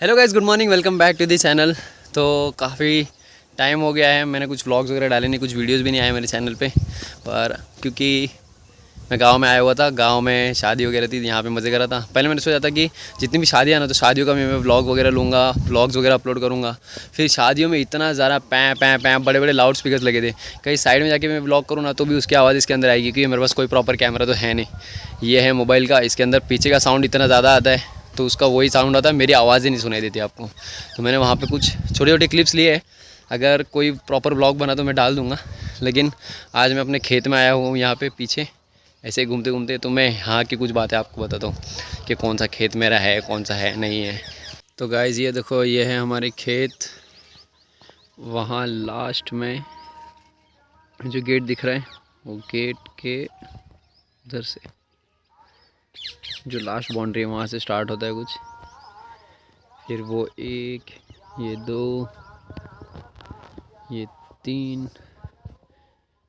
Hello guys, good morning, welcome back to the channel. तो काफ़ी time हो गया है, मैंने कुछ व्लॉग्स वगैरह डाले नहीं, कुछ वीडियोस भी नहीं आए मेरे चैनल पे। पर क्योंकि मैं गांव में आया हुआ था, गांव में शादी वगैरह थी, यहाँ पे मज़े कर रहा था। पहले मैंने सोचा था कि जितनी भी शादियाँ ना, तो शादियों का मैं व्लॉग वगैरह लूँगा, व्लॉग्स वगैरह अपलोड करूँगा। फिर शादियों में इतना ज़्यादा पैं पैं पैं बड़े बड़े लाउड स्पीकर्स लगे थे, कहीं साइड में जाके मैं व्लॉग करूँ ना तो भी उसकी आवाज़ इसके अंदर आएगी, क्योंकि मेरे पास कोई प्रॉपर कैमरा तो है नहीं। ये है मोबाइल का, इसके अंदर पीछे का साउंड इतना ज़्यादा आता है, तो उसका वही साउंड आता है, मेरी आवाज़ ही नहीं सुनाई देती आपको। तो मैंने वहाँ पे कुछ छोटे छोटे क्लिप्स लिए हैं, अगर कोई प्रॉपर ब्लॉग बना तो मैं डाल दूँगा। लेकिन आज मैं अपने खेत में आया हूँ, यहाँ पे पीछे ऐसे ही घूमते घूमते, तो मैं यहाँ की कुछ बातें आपको बताता हूँ कि कौन सा खेत मेरा है, कौन सा है नहीं है। तो गाइज़ ये देखो, ये है हमारे खेत। वहाँ लास्ट में जो गेट दिख रहा है, वो गेट के उधर से जो लास्ट बाउंड्री है वहाँ से स्टार्ट होता है कुछ, फिर वो एक, ये दो, ये तीन,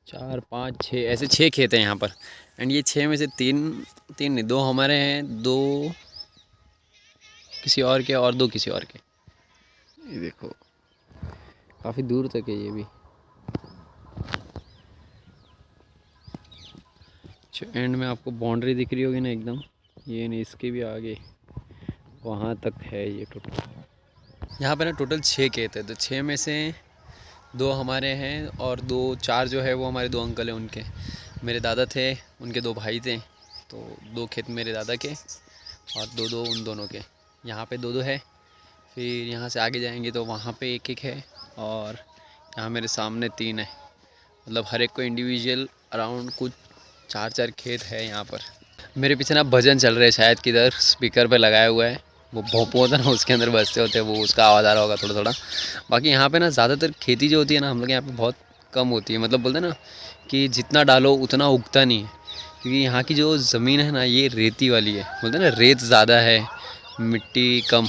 चार, पाँच, छः, ऐसे छः खेत हैं यहाँ पर। एंड ये छः में से तीन तीन नहीं, दो हमारे हैं, दो किसी और के और दो किसी और के। ये देखो काफ़ी दूर तक है ये भी। एंड में आपको बाउंड्री दिख रही होगी ना एकदम, ये नहीं, इसके भी आगे वहाँ तक है ये टोटल। यहाँ पे ना टोटल 6 खेत है, तो 6 में से दो हमारे हैं और दो, चार जो है वो हमारे दो अंकल हैं उनके। मेरे दादा थे, उनके दो भाई थे, तो दो खेत मेरे दादा के और दो दो उन दोनों के। यहाँ पे दो दो है, फिर यहाँ से आगे जाएंगे तो वहाँ पे एक एक है, और यहाँ मेरे सामने तीन है। मतलब हर एक को इंडिविजुअल अराउंड कुछ चार चार खेत है यहाँ पर। मेरे पीछे ना भजन चल रहे हैं, शायद किधर स्पीकर पे लगाया हुआ है, वो भोंपू होता है ना उसके अंदर बजते होते हैं, वो उसका आवाज़ आ रहा होगा थोड़ा थोड़ा। बाकी यहाँ पे ना ज़्यादातर खेती जो होती है ना, हम लोग यहाँ पे बहुत कम होती है। मतलब बोलते हैं ना कि जितना डालो उतना उगता नहीं है, क्योंकि यहाँ की जो ज़मीन है ना ये रेती वाली है। बोलते हैं ना रेत ज़्यादा है, मिट्टी कम,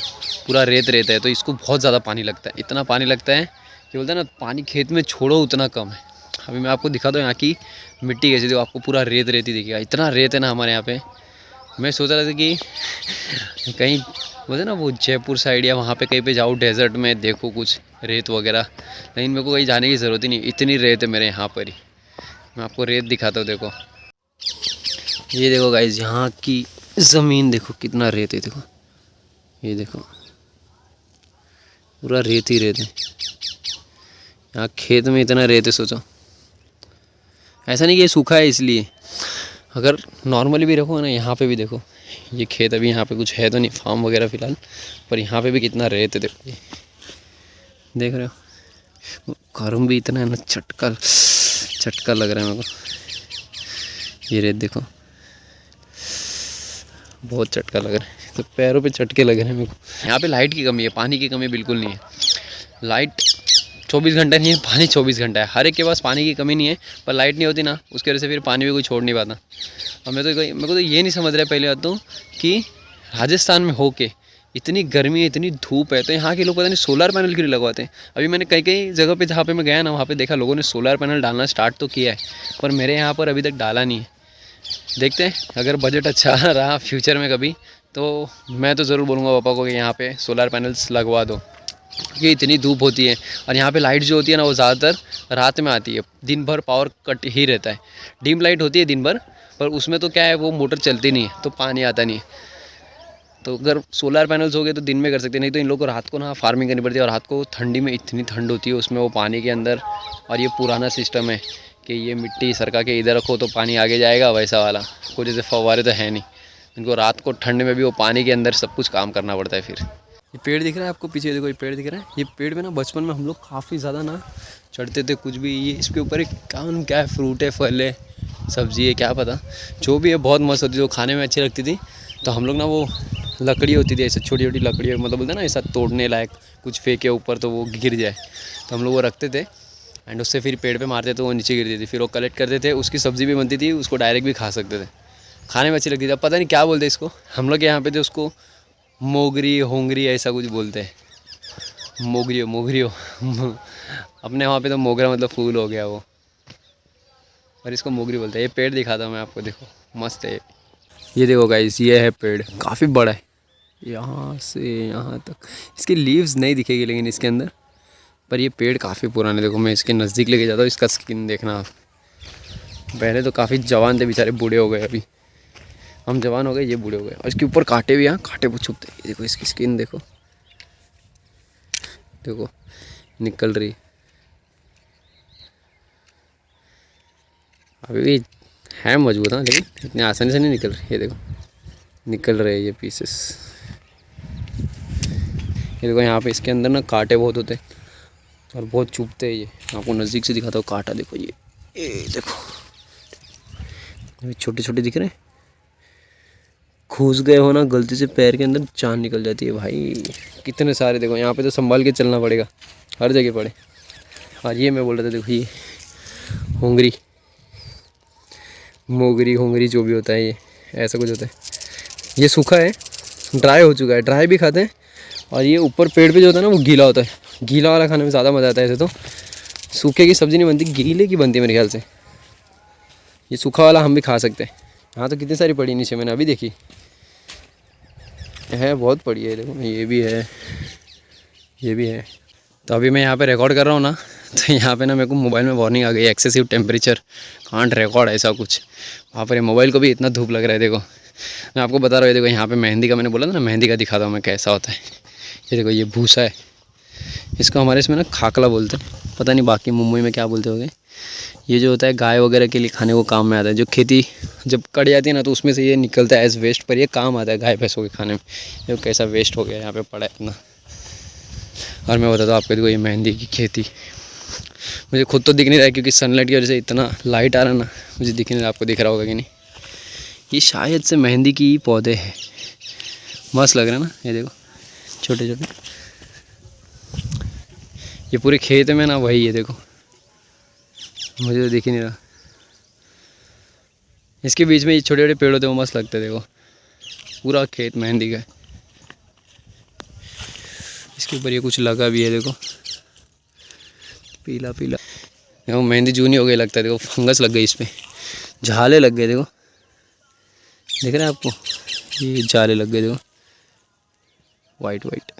पूरा रेत रेत है, तो इसको बहुत ज़्यादा पानी लगता है। इतना पानी लगता है कि बोलते हैं ना पानी खेत में छोड़ो उतना कम है। अभी मैं आपको दिखा दूँ यहाँ की मिट्टी कैसी थी, आपको पूरा रेत रेत ही दिखेगा, इतना रेत है ना हमारे यहाँ पे। मैं सोच रहा था कि कहीं बोलते ना वो जयपुर साइड या वहाँ पे कहीं पे जाऊँ डेजर्ट में, देखो कुछ रेत वगैरह, लेकिन मेरे को कहीं जाने की ज़रूरत ही नहीं, इतनी रेत है मेरे यहाँ पर ही। मैं आपको रेत दिखाता हूँ, देखो ये देखो गाइस, यहाँ की ज़मीन देखो कितना रेत है, देखो ये देखो पूरा रेत ही रेत है। यहाँ खेत में इतना रेत है, सोचो। ऐसा नहीं कि ये सूखा है इसलिए, अगर नॉर्मली भी रखो ना, यहाँ पे भी देखो, ये खेत अभी यहाँ पे कुछ है तो नहीं, फार्म वगैरह फ़िलहाल, पर यहाँ पे भी कितना रेत है, देखो ये देख रहे हो। गर्म भी इतना है ना, चटका चटका लग रहा है मेरे को। ये रेत देखो, बहुत चटका लग रहा है, तो पैरों पे चटके लग रहे हैं मेरे को। यहाँ पे लाइट की कमी है, पानी की कमी बिल्कुल नहीं है। लाइट 24 घंटा नहीं है, पानी 24 घंटा है। हर एक के पास पानी की कमी नहीं है, पर लाइट नहीं होती ना, उसकी वजह से फिर पानी भी कोई छोड़ नहीं पाता। और मेरे को तो ये नहीं समझ रहा है पहले बात तो, कि राजस्थान में हो के इतनी गर्मी है, इतनी धूप है, तो यहाँ के लोग पता नहीं सोलर पैनल क्यों लगवाते हैं। अभी मैंने कई कई जगह पे जहाँ पे मैं गया ना, वहाँ पे देखा लोगों ने सोलर पैनल डालना स्टार्ट तो किया है, पर मेरे यहाँ पर अभी तक डाला नहीं है। देखते हैं, अगर बजट अच्छा रहा फ्यूचर में कभी, तो मैं तो ज़रूर बोलूँगा पापा को कि यहाँ पे सोलर पैनल्स लगवा दो। ये इतनी धूप होती है, और यहाँ पे लाइट जो होती है ना वो ज़्यादातर रात में आती है, दिन भर पावर कट ही रहता है। डिम लाइट होती है दिन भर, पर उसमें तो क्या है, वो मोटर चलती नहीं है तो पानी आता नहीं है। तो अगर सोलर पैनल्स हो गए तो दिन में कर सकते हैं, नहीं तो इन लोगों को रात को ना फार्मिंग करनी पड़ती है, और रात को ठंडी में इतनी ठंड होती है उसमें, वो पानी के अंदर। और ये पुराना सिस्टम है कि ये मिट्टी सरका के इधर रखो तो पानी आगे जाएगा, वैसा वाला कुछ जैसे फव्वारे तो है नहीं। इनको रात को ठंड में भी वो पानी के अंदर सब कुछ काम करना पड़ता है। फिर ये पेड़ दिख रहा है आपको पीछे, देखो ये पेड़ दिख रहा है, ये पेड़ में ना बचपन में हम लोग काफ़ी ज़्यादा ना चढ़ते थे। कुछ भी ये इसके ऊपर एक क्या है, फ्रूट है, फल है, सब्जी है, क्या पता जो भी है, बहुत मस्त होती थी, जो खाने में अच्छी लगती थी। तो हम लोग ना वो लकड़ी होती थी ऐसे छोटी छोटी लकड़ी, मतलब बोलते हैं ना ऐसा तोड़ने लायक, कुछ फेंके ऊपर तो वो गिर जाए, तो हम लोग वो रखते थे, एंड उससे फिर पेड़ पे मारते थे, वो नीचे गिरती थी, फिर वो कलेक्ट करते थे, उसकी सब्ज़ी भी बनती थी, उसको डायरेक्ट भी खा सकते थे, खाने में अच्छी लगती थी। अब पता नहीं क्या बोलते इसको, हम लोग यहाँ पे थे उसको मोगरी होंगरी ऐसा कुछ बोलते हैं, मोगरियो मोगरियो अपने वहाँ पे तो मोगरा मतलब फूल हो गया वो, और इसको मोगरी बोलते हैं। ये पेड़ दिखाता हूँ मैं आपको, देखो मस्त है ये देखो गाइस, ये है पेड़, काफ़ी बड़ा है, यहाँ से यहाँ तक। इसकी लीव्स नहीं दिखेगी लेकिन इसके अंदर, पर ये पेड़ काफ़ी पुराने। देखो मैं इसके नज़दीक लेके जाता हूँ, इसका स्किन देखना आप। पहले तो काफ़ी जवान थे बेचारे, बूढ़े हो गए। अभी हम जवान हो गए, ये बूढ़े हो गए। और इसके ऊपर कांटे भी, यहाँ कांटे बहुत छुपते हैं। देखो इसकी स्किन देखो, देखो निकल रही। अभी भी है मजबूत, हाँ, लेकिन इतनी आसानी से नहीं निकल रही। ये देखो निकल रहे हैं ये पीसेस। ये देखो यहाँ पे इसके अंदर ना कांटे बहुत होते हैं और बहुत चुभते हैं। ये आपको नज़दीक से दिखाता हूँ कांटा। देखो ये देखो, ये छोटे छोटे दिख रहे हैं। घुस गए हो ना गलती से पैर के अंदर, जान निकल जाती है भाई। कितने सारे देखो यहाँ पे, तो संभाल के चलना पड़ेगा, हर जगह पड़े। और ये मैं बोल रहा था, देखो ये होंगरी, मोगरी, होंगरी जो भी होता है, ये ऐसा कुछ होता है। ये सूखा है, ड्राई हो चुका है, ड्राई भी खाते हैं। और ये ऊपर पेड़ पे जो होता है ना, वो गीला होता है। गीला वाला खाने में ज़्यादा मज़ा आता है। ऐसे तो सूखे की सब्ज़ी नहीं बनती, गीले की बनती है मेरे ख्याल से। ये सूखा वाला हम भी खा सकते हैं। यहाँ तो कितनी सारी पड़ी नीचे, मैंने अभी देखी है, बहुत पड़ी है। देखो ये भी है, ये भी है। तो अभी मैं यहाँ पे रिकॉर्ड कर रहा हूँ ना, तो यहाँ पे ना मेरे को मोबाइल में वार्निंग आ गई, एक्सेसिव टेम्परेचर कांट रिकॉर्ड, ऐसा कुछ। वहाँ पर मोबाइल को भी इतना धूप लग रहा है। देखो मैं आपको बता रहा हूँ, देखो यहाँ पे मेहंदी का, मैंने बोला था ना मेहंदी का दिखाता हूँ मैं कैसा होता है। ये देखो ये भूसा है, इसको हमारे इसमें ना खाकला बोलते हैं, पता नहीं बाकी मुंबई में क्या बोलते होंगे। ये जो होता है गाय वगैरह के लिए खाने को काम में आता है। जो खेती जब कट जाती है ना, तो उसमें से ये निकलता है एज वेस्ट, पर ये काम आता है गाय भैंसों के खाने में। ये कैसा वेस्ट हो गया यहाँ पे पड़ा है इतना। और मैं बताता हूँ आपको, देखो ये मेहंदी की खेती, मुझे खुद तो दिख नहीं रहा है क्योंकि सनलाइट की वजह से इतना लाइट आ रहा है ना, मुझे दिख नहीं रहा। आपको दिख रहा होगा कि नहीं? ये शायद से मेहंदी की पौधे हैं, मस्त लग रहा है ना। ये देखो छोटे छोटे, ये पूरे खेत में ना वही है। देखो मुझे तो दिख ही नहीं रहा। इसके बीच में ये छोटे छोटे पेड़ होते हैं, वो मस्त लगते हैं। देखो पूरा खेत मेहंदी का है। इसके ऊपर ये कुछ लगा भी है, देखो पीला पीला। देखो मेहंदी जूनी हो गई लगता है। देखो फंगस लग गई इस पर, झाले लग गए। देखो दिख रहा है आपको, ये झाले लग गए। देखो वाइट वाइट।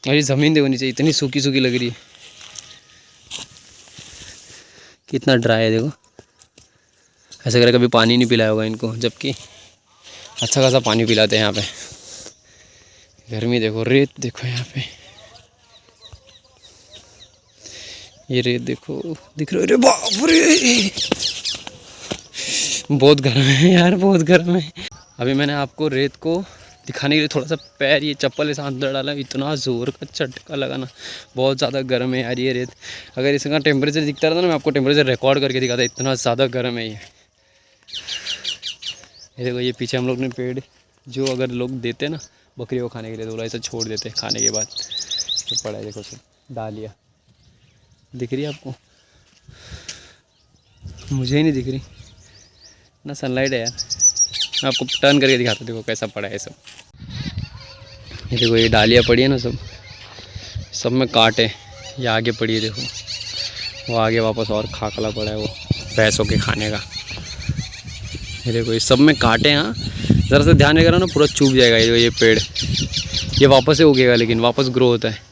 और ये ज़मीन देखो नीचे इतनी सूखी सूखी लग रही है, कितना ड्राई है। देखो ऐसा कर कभी पानी नहीं पिलाया होगा इनको, जबकि अच्छा खासा पानी पिलाते हैं यहाँ पे। गर्मी देखो, रेत देखो यहाँ पे, ये रेत देखो, दिख रहा है? अरे बाप रे, बहुत गर्म है यार, बहुत गर्म है। अभी मैंने आपको रेत को दिखाने के लिए थोड़ा सा पैर, ये चप्पल ऐसा अंदर डाला, इतना ज़ोर का झटका लगा ना, बहुत ज़्यादा गर्म है यार ये रेत। अगर इसका टेम्परेचर दिखता रहता ना, मैं आपको टेम्परेचर रिकॉर्ड करके दिखाता, इतना ज़्यादा गर्म है ये। देखो ये पीछे हम लोग ने पेड़, जो अगर लोग देते ना बकरियों को खाने के लिए, तो ऐसा छोड़ देते खाने के बाद। तो पड़ा है देखो सब डालिया, दिख रही है आपको? मुझे ही नहीं दिख रही ना, सनलाइट है यार। मैं आपको टर्न करके दिखाता हूँ, देखो कैसा पड़ा है सब। ये देखो ये डालियाँ पड़ी है ना, सब में कांटे। ये आगे पड़ी है, देखो वो आगे वापस और खाकला पड़ा है, वो भैंसों के खाने का। ये देखो ये सब में कांटे। हाँ ज़रा सा ध्यान नहीं करो ना, पूरा चुभ जाएगा ये पेड़। ये वापस से उगेगा, लेकिन वापस ग्रो होता है।